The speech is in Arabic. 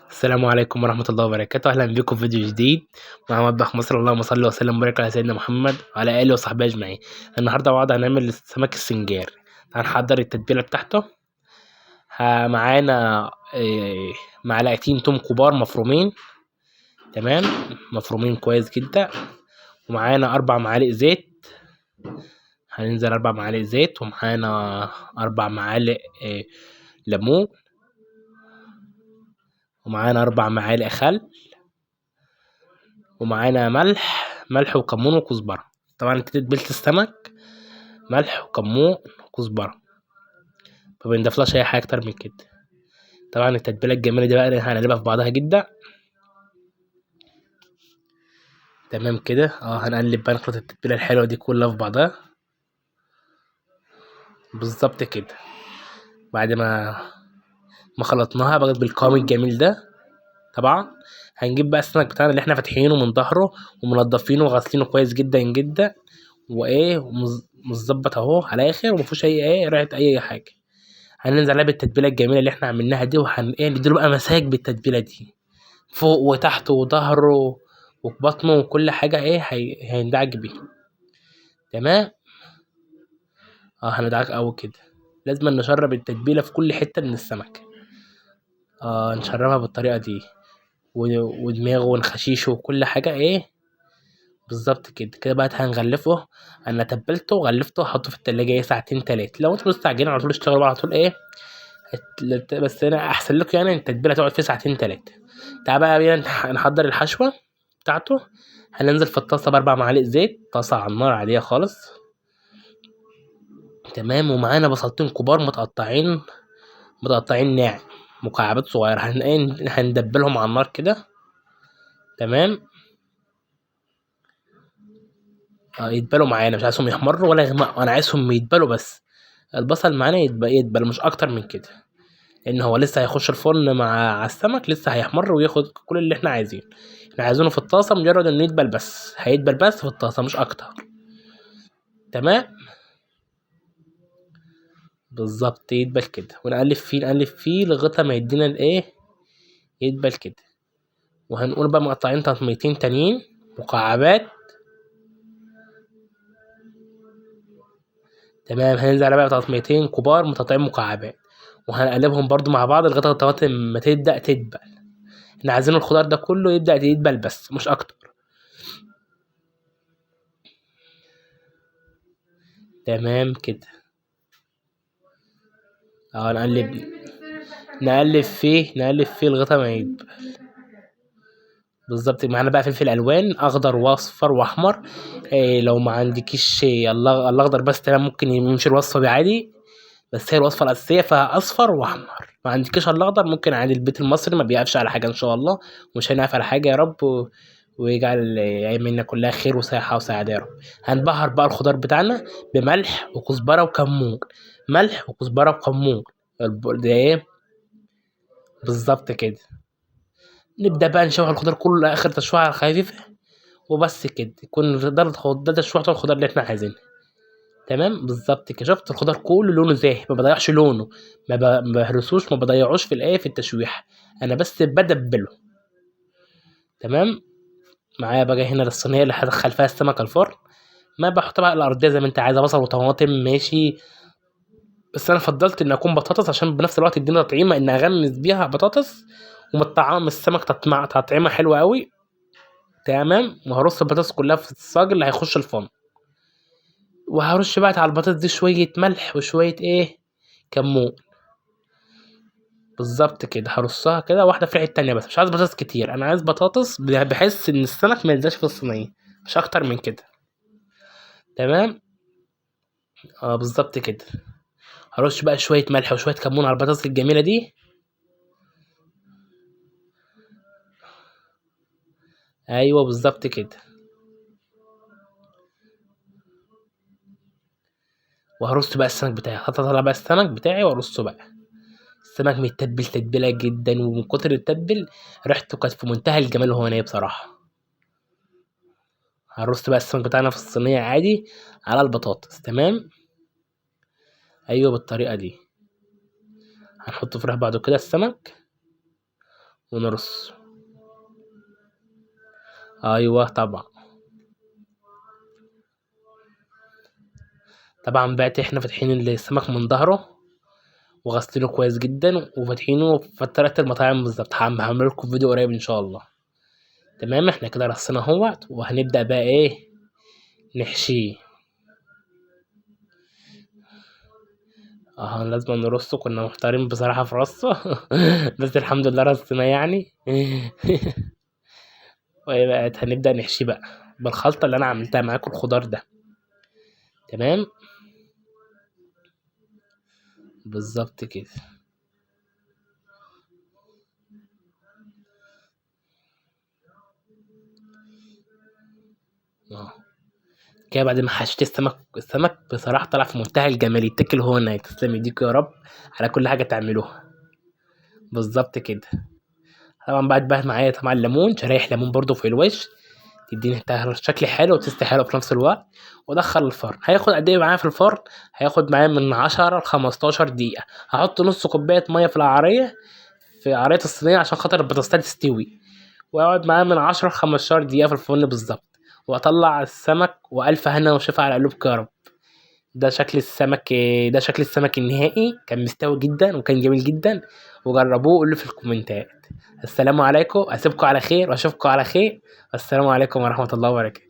السلام عليكم ورحمة الله وبركاته، أهلا بكم في فيديو جديد مع مطبخ مصر. اللهم صل وسلم وبارك على سيدنا محمد وعلى آله وصحبه أجمعين. النهاردة وعد هنعمل سمك السنجاري. هنحضر التتبيلة بتاعته. معانا معلقتين توم كبار مفرومين، تمام، مفرومين كويس جدا. ومعانا 4 معالق زيت، هننزل 4 معالق زيت. ومعانا 4 معالق ليمون. ومعانا 4 معالق خل. ومعانا ملح وكمون وكزبرة. طبعا انت تتبيلة السمك ملح وكمون وكزبرة، مبنضيفلهاش اي حاجة اكتر من كده. طبعا التتبيلة الجميلة دي بقى هنقلبها في بعضها جدا، تمام كده. هنقلب بقى، نخلط التتبيلة الحلوة دي كلها في بعضها بالظبط كده. بعد ما خلطناها بقت بالقوام الجميل ده، طبعا هنجيب بقى السمك بتاعنا اللي احنا فاتحينه من ظهره ومنضفينه وغاسلينه كويس جدا جدا، مظبط اهو على اخر، ومفيهوش اي ريحة اي حاجة. هننزل عليها بالتتبيلة الجميلة اللي احنا عملناها دي، نديله بقى مساج بالتتبيلة دي فوق وتحت وظهره وبطنه وكل حاجة، هيندعك بيه، تمام. هندعك أوي كده. لازم نشرب التتبيلة في كل حتة من السمك. نشربها بالطريقة دي، ودماغه ونخشيشه وكل حاجة بالظبط كده. كده بقى هنغلفه. انا تبلته وغلفته وحطه في التلاجة ساعتين 3. لو انتوا مستعجلين على طول اشتغلوا على طول بس انا احسن لكم يعني التتبيله تقعد فيه ساعتين 3. تعال بقى بينا نحضر الحشوه بتاعته. هننزل في الطاسه ب4 معالق زيت، طاسه على النار عاديه خالص، تمام. ومعانا بصلتين كبار متقطعين ناعم، مكعبات صغيره. هندبلهم على النار كده، تمام. يتبلوا معانا، مش عايزهم يحمروا ولا يغمقوا، انا عايزهم يتبلوا بس. البصل معانا يتبل مش اكتر من كده، لان هو لسه هيخش الفرن على السمك، لسه هيحمر وياخد كل اللي احنا عايزينه. احنا عايزينه في الطاسه مجرد انه يدبل بس، هيدبل بس في الطاسه مش اكتر، تمام. بالظبط يدبل كده، ونقلب فيه لغايه ما يدينا يدبل كده. وهنقول بقى مقطعين طماطميتين تانيين مكعبات، تمام. هننزل على بقى طماطميتين كبار متقطعين مكعبات، وهنقلبهم برضو مع بعض لغايه الطماطم ما تبدا تدبل. احنا عايزين الخضار ده كله يبدا يدبل بس مش اكتر، تمام كده. نقلب نقلب فيه لغايه ما يدبل بالظبط. معانا بقى فلفل الوان اخضر واصفر واحمر. لو ما عندكيش الاخضر بس، تمام، ممكن يمشي الوصفه دي عادي، بس هي الوصفه الاساسيه فيها اصفر واحمر. ما عندكيش الاخضر، ممكن عادي. البيت المصري ما بيقفش على حاجه ان شاء الله، ومش هنقف على حاجه يا رب، ويجعل ايامنا كلها خير وصحه وسعاده يا رب. هنبهر بقى الخضار بتاعنا بملح وكزبره وكمون، ملح وكزبره وكمون، ده بالظبط كده. نبدأ بقى نشوح الخضار كله لآخر تشويحة على خفيف، وبس كده يكون ده تشويحة الخضار اللي احنا عايزينها، تمام. بالظبط كده. شفت الخضار كله لونه زاهي، ما بضيعش لونه، ما بهرسوش، ما بضيعوش في التشويح، انا بس بدبله، تمام. معايا بقى هنا الصينيه اللي هدخل فيها السمك الفرن. ما بحط بقى الارضيه زي ما انت عايزه، بصل وطماطم ماشي، بس انا فضلت ان اكون بطاطس عشان بنفس الوقت تدينا تطعيمه، ان اغمس بيها بطاطس ومتطعمه من السمك تطعيمه حلوه قوي، تمام. وهرص البطاطس كلها في الصاج اللي هيخش الفرن، وهرش بقى على البطاطس دي شوية ملح وشوية كمون، بالظبط كده. هرصها كده واحدة في الحتة التانية، بس مش عايز بطاطس كتير، أنا عايز بطاطس بحس إن السمك ميلزقش في الصينية، مش أكتر من كده، تمام. بالظبط كده. هرش بقى شوية ملح وشوية كمون على البطاطس الجميلة دي. أيوه بالظبط كده. وهرص بقى السمك بتاعي، هطلع بقى السمك بتاعي وأرصه بقى. السمك متتبل تتبيلة جدا، ومن كتر التتبل ريحته كانت في منتهى الجمال وهو ني بصراحة. هنرص بقى السمك بتاعنا في الصينية عادي على البطاطس، تمام. أيوه بالطريقة دي. هنحط في بعده كده السمك، ونرص. أيوه طبعًا. طبعًا بقى إحنا فاتحين السمك من ضهره وغاسلينه كويس جدًا وفاتحينه في طريقة المطاعم بالضبط، هاعمل لكم فيديو قريب إن شاء الله. تمام، إحنا كده رصينا أهوّة وهنبدأ بقى إيه، نحشيه. لازمًا نرصه، كنا محتارين بصراحة في رصه بس الحمد لله رصيناه يعني. وإيه بقى، هنبدأ نحشيه بقى بالخلطة اللي أنا عملتها معاكم الخضار ده. تمام، بالضبط كده. آه. كده بعد ما حشيت السمك بصراحة طلع في منتهى الجمال، يتاكل وهو ني. تسلم ايديكم يا رب على كل حاجة تعملوها. بالضبط كده. طبعًا بقى معايا طبعًا ليمون، شرايح ليمون برضه في الوش، تدّيني شكل حلو وتيست حلو في نفس الوقت، وأدخّل الفرن. هياخد قد إيه معايا في الفرن؟ هياخد معايا من 10 ل15 دقيقة. هاحط نُص كوباية مَيّة في قعرية الصينية عشان خاطر البطاطساية تستوي، ويقعد معايا من 10 ل15 دقيقة في الفرن بالضبط، وأطلّع السمك وألف هنا وشفا على قلوبكم يا رب. ده شكل السمك ده شكل السمك النهائي، كان مستوي جدًا وكان جميل جدًا، وجرّبوه وقولوا لي في الكومنتات. السلام عليكم، أسيبكم على خير وأشوفكم على خير، والسلام عليكم ورحمة الله وبركاته.